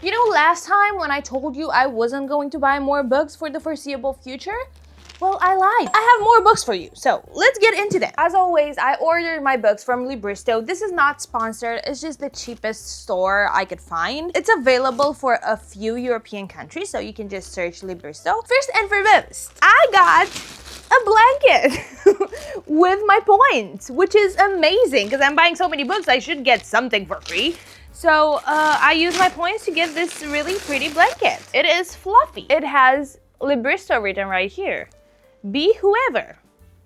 You know, last time when I told you I wasn't going to buy more books for the foreseeable future, well, I lied. I have more books for you, so let's get into them. As always, I ordered my books from Libristo. This is not sponsored, it's just the cheapest store I could find. It's available for a few European countries, so you can just search Libristo. First and foremost, I got a blanket with my points, which is amazing because I'm buying so many books, I should get something for free. So I use my points to get this really pretty blanket. It is fluffy. It has Libristo written right here. Be whoever.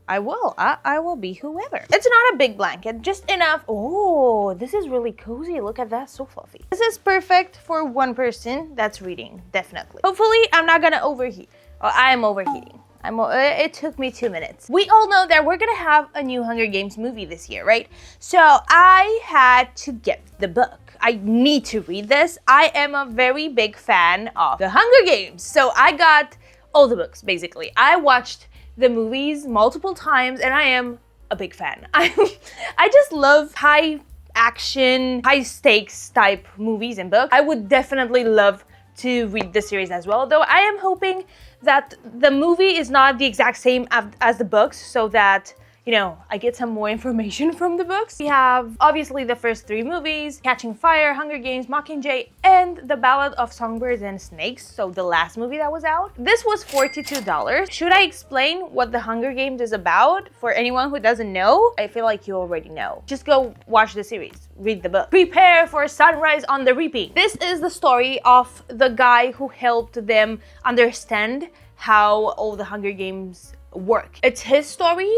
I will be whoever. It's not a big blanket, just enough. Oh, this is really cozy. Look at that, so fluffy. This is perfect for one person that's reading, definitely. Hopefully, I'm not gonna overheat. Oh, I am overheating. It took me 2 minutes. We all know that we're gonna have a new Hunger Games movie this year, right? So I had to get the book. I need to read this. I am a very big fan of the Hunger Games. So I got all the books, basically. I watched the movies multiple times and I am a big fan. I just love high action, high stakes type movies and books. I would definitely love to read the series as well, though I am hoping that the movie is not the exact same as the books so that, you know, I get some more information from the books. We have obviously the first 3 movies, Catching Fire, Hunger Games, Mockingjay, and The Ballad of Songbirds and Snakes, so the last movie that was out. This was $42. Should I explain what the Hunger Games is about for anyone who doesn't know? I feel like you already know. Just go watch the series, read the book. Prepare for sunrise on the reaping. This is the story of the guy who helped them understand how all the Hunger Games work. It's his story,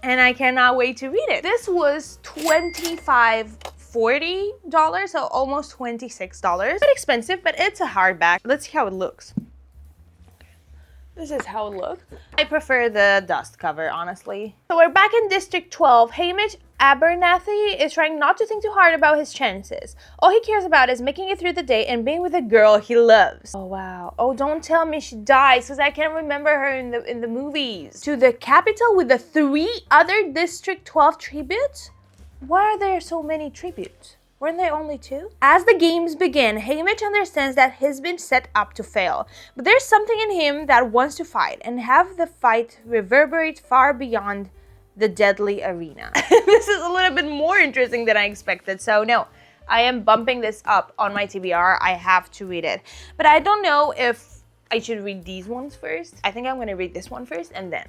and I cannot wait to read it. This was $40, so almost $26. Bit expensive, but it's a hardback. Let's see how it looks. This is how it looks. I prefer the dust cover, honestly. So we're back in District 12. Hamish Abernathy is trying not to think too hard about his chances. All he cares about is making it through the day and being with a girl he loves. Oh wow. Oh, don't tell me she dies, because I can't remember her in the movies. To the capital with the 3 other District 12 tributes? Why are there so many tributes? Weren't there only 2? As the games begin, Hamish understands that he's been set up to fail. But there's something in him that wants to fight and have the fight reverberate far beyond the deadly arena. This is a little bit more interesting than I expected. So no, I am bumping this up on my TBR. I have to read it. But I don't know if I should read these ones first. I think I'm gonna read this one first and then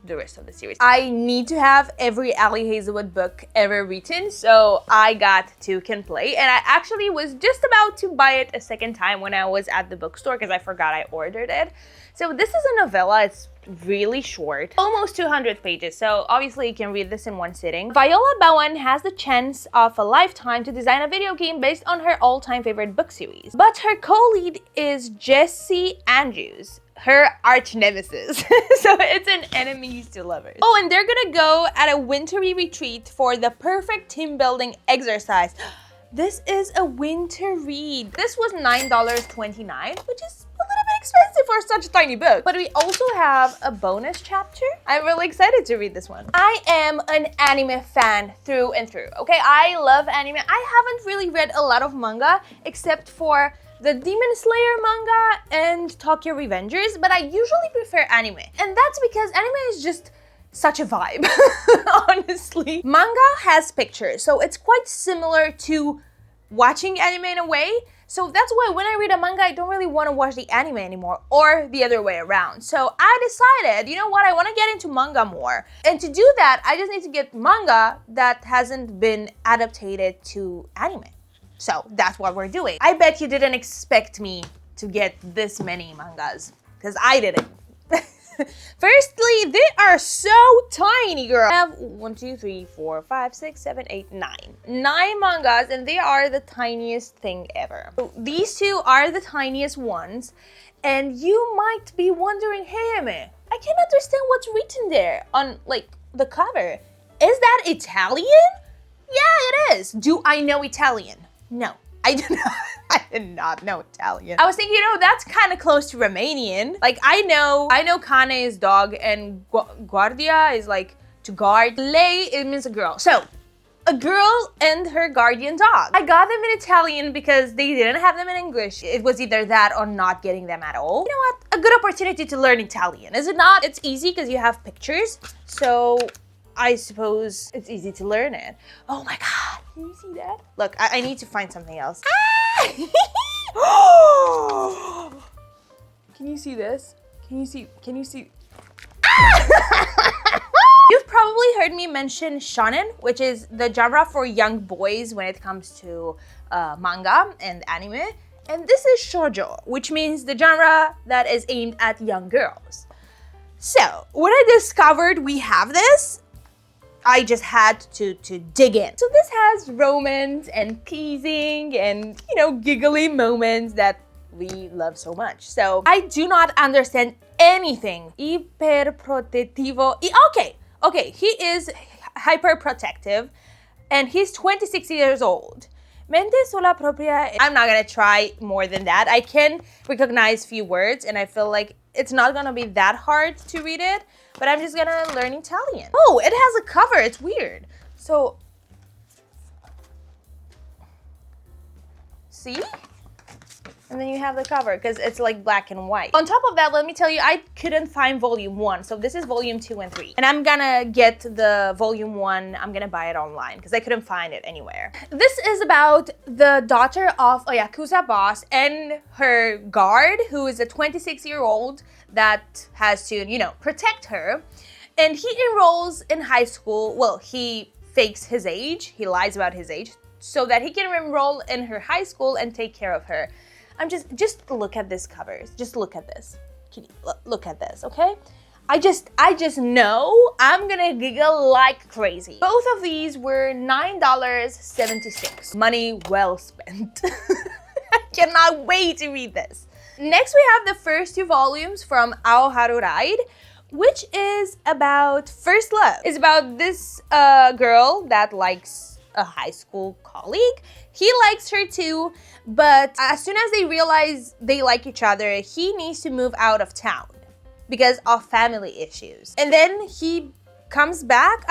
the rest of the series. I need to have every Ali Hazelwood book ever written, so I got Two Can Play, and I actually was just about to buy it a second time when I was at the bookstore because I forgot I ordered it. So this is a novella. It's really short, almost 200 pages, so obviously you can read this in one sitting. Viola Bowen has the chance of a lifetime to design a video game based on her all-time favorite book series, but her co-lead is Jesse Andrews, her arch nemesis. So it's an enemies to lovers. Oh, and they're gonna go at a wintry retreat for the perfect team building exercise. This is a winter read. This was $9.29, which is a little bit expensive for such a tiny book. But we also have a bonus chapter. I'm really excited to read this one. I am an anime fan through and through, okay? I love anime. I haven't really read a lot of manga except for the Demon Slayer manga and Tokyo Revengers, but I usually prefer anime. And that's because anime is just such a vibe, honestly. Manga has pictures, so it's quite similar to watching anime in a way. So that's why when I read a manga, I don't really want to watch the anime anymore, or the other way around. So I decided, you know what, I want to get into manga more. And to do that, I just need to get manga that hasn't been adapted to anime. So that's what we're doing. I bet you didn't expect me to get this many mangas, because I didn't. Firstly, they are so tiny, girl. I have 1, 2, 3, 4, 5, 6, 7, 8, 9. 9 mangas, and they are the tiniest thing ever. So these 2 are the tiniest ones, and you might be wondering, hey, Aimee, I can't understand what's written there on, like, the cover. Is that Italian? Yeah, it is. Do I know Italian? No, I do not. I did not know Italian. I was thinking, you know, that's kind of close to Romanian. Like, I know Cane is dog, and Guardia is like to guard. Lei, it means a girl. So, A girl and her guardian dog. I got them in Italian because they didn't have them in English. It was either that or not getting them at all. You know what? A good opportunity to learn Italian, is it not? It's easy because you have pictures, so I suppose it's easy to learn it. Oh my god, can you see that? Look, I need to find something else. Ah! Can you see this? Can you see? You've probably heard me mention shonen, which is the genre for young boys when it comes to manga and anime. And this is shoujo, which means the genre that is aimed at young girls. So, when I discovered we have this, I just had to dig in. So this has romance and teasing and, you know, giggly moments that we love so much. So I do not understand anything. Iperprotetivo. Okay, he is hyperprotective and he's 26 years old. Mente sola propria. I'm not gonna try more than that. I can recognize few words and I feel like it's not gonna be that hard to read it, but I'm just gonna learn Italian. Oh, it has a cover, it's weird. So, see? And then you have the cover because it's like black and white. On top of that, let me tell you, I couldn't find volume 1. So this is volume 2 and 3. And I'm gonna get the volume 1, I'm gonna buy it online because I couldn't find it anywhere. This is about the daughter of a Yakuza boss and her guard, who is a 26-year-old that has to, you know, protect her. And he enrolls in high school. Well, he fakes his age. He lies about his age so that he can enroll in her high school and take care of her. I'm just look at this covers. Just look at this. Can you look at this, okay? I just know I'm gonna giggle like crazy. Both of these were $9.76. Money well spent. I cannot wait to read this. Next, we have the first 2 volumes from Aoharu Ride, which is about first love. It's about this girl that likes a high school colleague. He likes her too, but as soon as they realize they like each other, he needs to move out of town because of family issues. And then he comes back.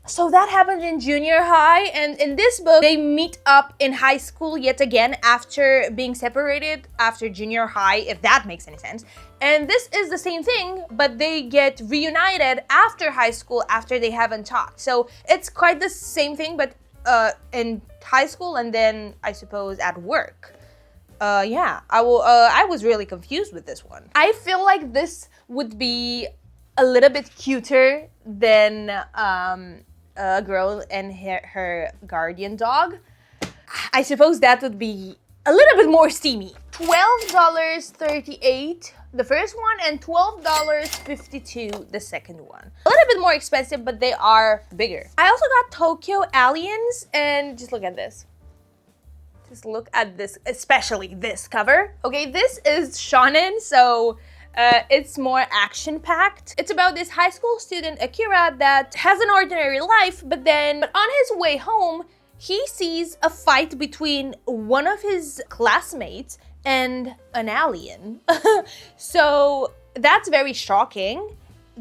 So that happened in junior high, and in this book, they meet up in high school yet again after being separated after junior high, if that makes any sense. And this is the same thing, but they get reunited after high school after they haven't talked. So it's quite the same thing, but in high school and then I suppose at work. Yeah, I was really confused with this one. I feel like this would be a little bit cuter than a girl and her guardian dog. I suppose that would be a little bit more steamy. $12.38 the first one and $12.52 the second one. A little bit more expensive, but they are bigger. I also got Tokyo Aliens, and just look at this. Just look at this, especially this cover. Okay, this is shonen, so it's more action-packed. It's about this high school student, Akira, that has an ordinary life, but on his way home, he sees a fight between one of his classmates and an alien. So that's very shocking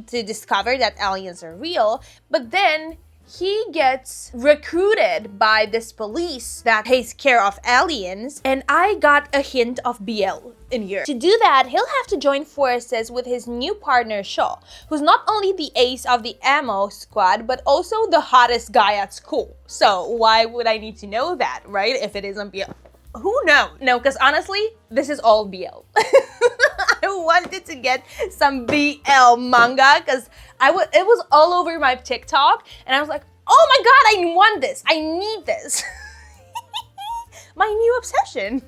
to discover that aliens are real, but then he gets recruited by this police that takes care of aliens, and I got a hint of BL in here. To do that, he'll have to join forces with his new partner, Shaw, who's not only the ace of the ammo squad, but also the hottest guy at school. So why would I need to know that, right? If it isn't BL. Who knows? No, because honestly, this is all BL. I wanted to get some BL manga because it was all over my TikTok, and I was like, oh my god, I want this. I need this. My new obsession.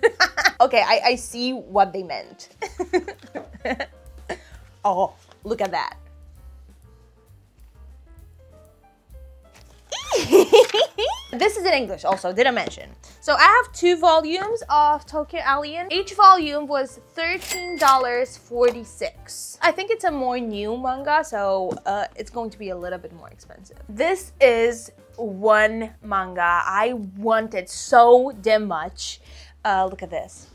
Okay, I see what they meant. Oh, look at that. This is in English also, did I mention? So I have 2 volumes of Tokyo Alien. Each volume was $13.46. I think it's a more new manga, so it's going to be a little bit more expensive. This is one manga I wanted so damn much. Look at this.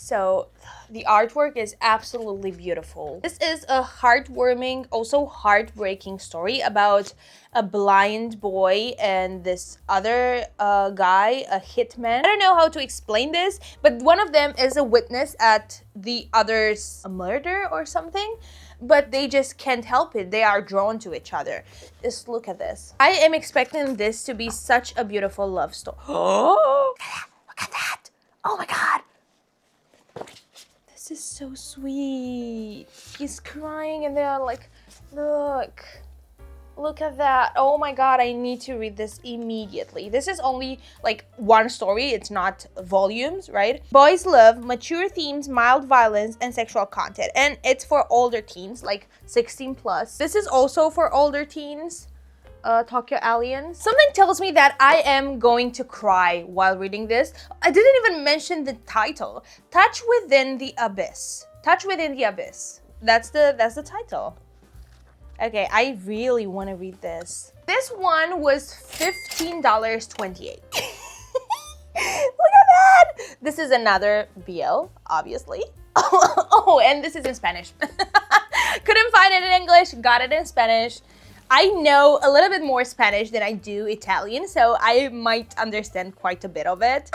So the artwork is absolutely beautiful. This is a heartwarming, also heartbreaking story about a blind boy and this other guy, a hitman. I don't know how to explain this, but one of them is a witness at the other's murder or something, but they just can't help it. They are drawn to each other. Just look at this. I am expecting this to be such a beautiful love story. Oh, look at that. Oh my God. This is so sweet. He's crying and they're like, look at that. Oh my God, I need to read this immediately. This is only like one story. It's not volumes, right? Boys love mature themes, mild violence, and sexual content. And it's for older teens, like 16 plus. This is also for older teens. Tokyo Aliens. Something tells me that I am going to cry while reading this. I didn't even mention the title. Touch Within the Abyss. Touch Within the Abyss. That's the title. Okay, I really want to read this. This one was $15.28. Look at that! This is another BL, obviously. Oh, and this is in Spanish. Couldn't find it in English, got it in Spanish. I know a little bit more Spanish than I do Italian, so I might understand quite a bit of it.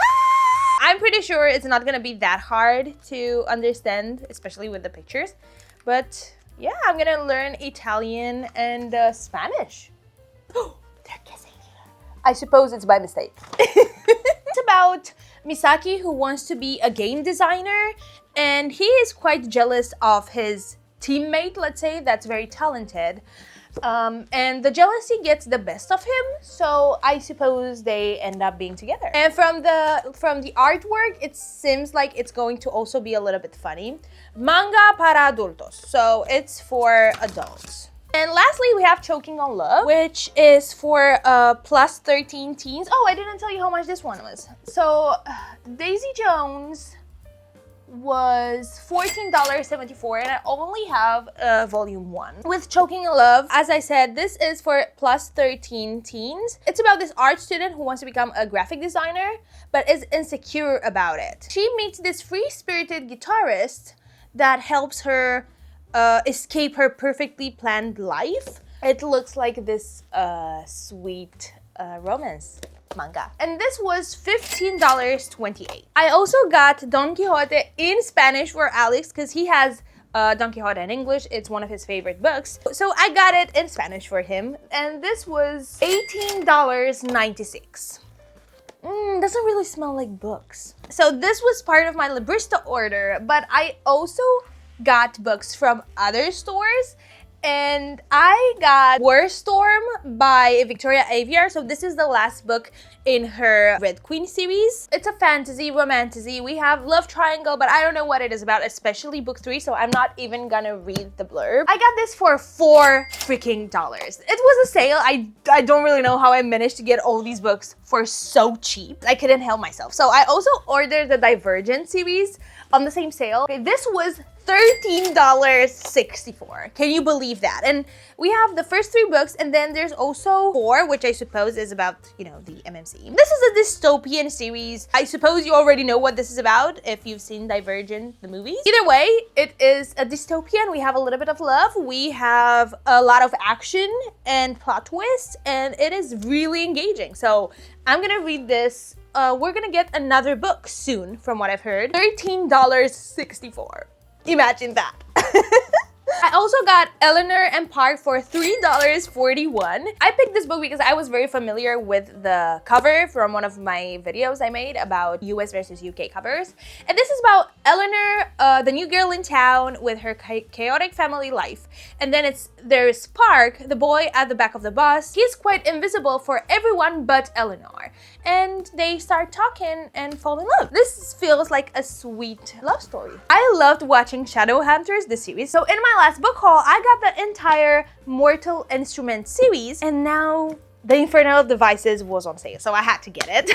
I'm pretty sure it's not gonna be that hard to understand, especially with the pictures. But yeah, I'm gonna learn Italian and Spanish. Oh, they're kissing here. I suppose it's by mistake. It's about Misaki, who wants to be a game designer, and he is quite jealous of his teammate, let's say, that's very talented. And the jealousy gets the best of him, so I suppose they end up being together. And from the artwork, it seems like it's going to also be a little bit funny. Manga para adultos, so it's for adults. And lastly, we have Choking on Love, which is for plus 13 teens. Oh, I didn't tell you how much this one was. So Daisy Jones was $14.74, and I only have volume 1. With Choking in Love, as I said, this is for plus 13 teens. It's about this art student who wants to become a graphic designer, but is insecure about it. She meets this free-spirited guitarist that helps her escape her perfectly planned life. It looks like this sweet romance manga. And this was $15.28. I also got Don Quixote in Spanish for Alex because he has Don Quixote in English. It's one of his favorite books. So I got it in Spanish for him. And this was $18.96. Doesn't really smell like books. So this was part of my Librista order, but I also got books from other stores. And I got War Storm by Victoria Aveyard. So this is the last book in her Red Queen series. It's a fantasy, romantasy. We have love triangle, but I don't know what it is about, especially book 3, so I'm not even gonna read the blurb. I got this for $4 freaking. It was a sale. I don't really know how I managed to get all these books for so cheap. I couldn't help myself. So I also ordered the Divergent series on the same sale. Okay, this was $13.64. Can you believe that? And we have the first 3 books, and then there's also 4, which I suppose is about, you know, the MMC. This is a dystopian series. I suppose you already know what this is about if you've seen Divergent, the movies. Either way, it is a dystopian. We have a little bit of love. We have a lot of action and plot twists, and it is really engaging. So I'm gonna read this. We're gonna get another book soon, from what I've heard. $13.64. Imagine that. I also got Eleanor and Park for $3.41. I picked this book because I was very familiar with the cover from one of my videos I made about US versus UK covers. And this is about Eleanor, the new girl in town with her chaotic family life. And then there's Park, the boy at the back of the bus. He's quite invisible for everyone but Eleanor. And they start talking and fall in love. This feels like a sweet love story. I loved watching Shadowhunters, the series. So in my last book haul, I got the entire Mortal Instruments series, and now the Infernal Devices was on sale, so I had to get it.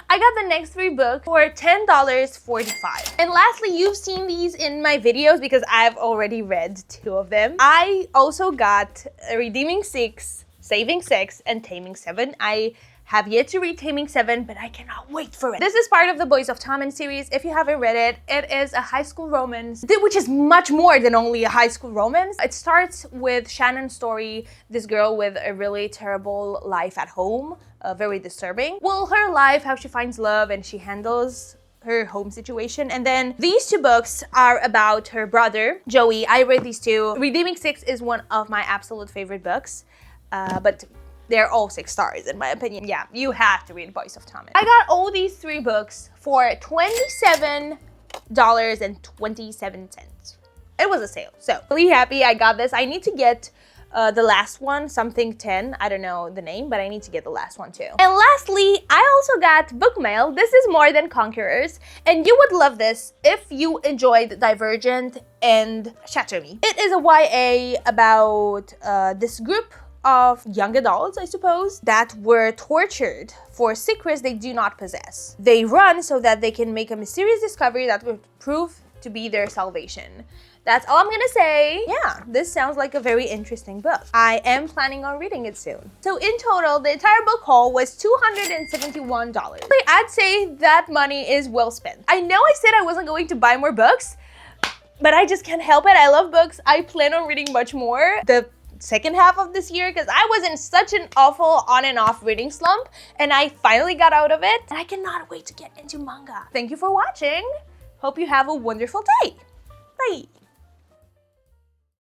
I got the next 3 books for $10.45. And lastly, you've seen these in my videos because I've already read 2 of them. I also got Redeeming 6, Saving 6, and Taming 7. I Have yet to read Taming 7, but I cannot wait for it. This is part of the Boys of Tommen series. If you haven't read it, it is a high school romance, which is much more than only a high school romance. It starts with Shannon's story, this girl with a really terrible life at home, very disturbing. Well, her life, how she finds love and she handles her home situation. And then these two books are about her brother, Joey. I read these two. Redeeming 6 is one of my absolute favorite books, but they're all 6 stars in my opinion. Yeah, you have to read Boys of Tommen. I got all these 3 books for $27.27. It was a sale, so really happy I got this. I need to get the last one, something 10. I don't know the name, but I need to get the last one too. And lastly, I also got book mail. This is More Than Conquerors, and you would love this if you enjoyed Divergent and Chateau Me. It is a YA about this group of young adults, I suppose, that were tortured for secrets they do not possess. They run so that they can make a mysterious discovery that will prove to be their salvation. That's all I'm gonna say. Yeah, this sounds like a very interesting book. I am planning on reading it soon. So in total, the entire book haul was $271. I'd say that money is well spent. I know I said I wasn't going to buy more books, but I just can't help it. I love books. I plan on reading much more the second half of this year because I was in such an awful on and off reading slump, and I finally got out of it, and I cannot wait to get into manga. Thank you for watching. Hope you have a wonderful day. Bye.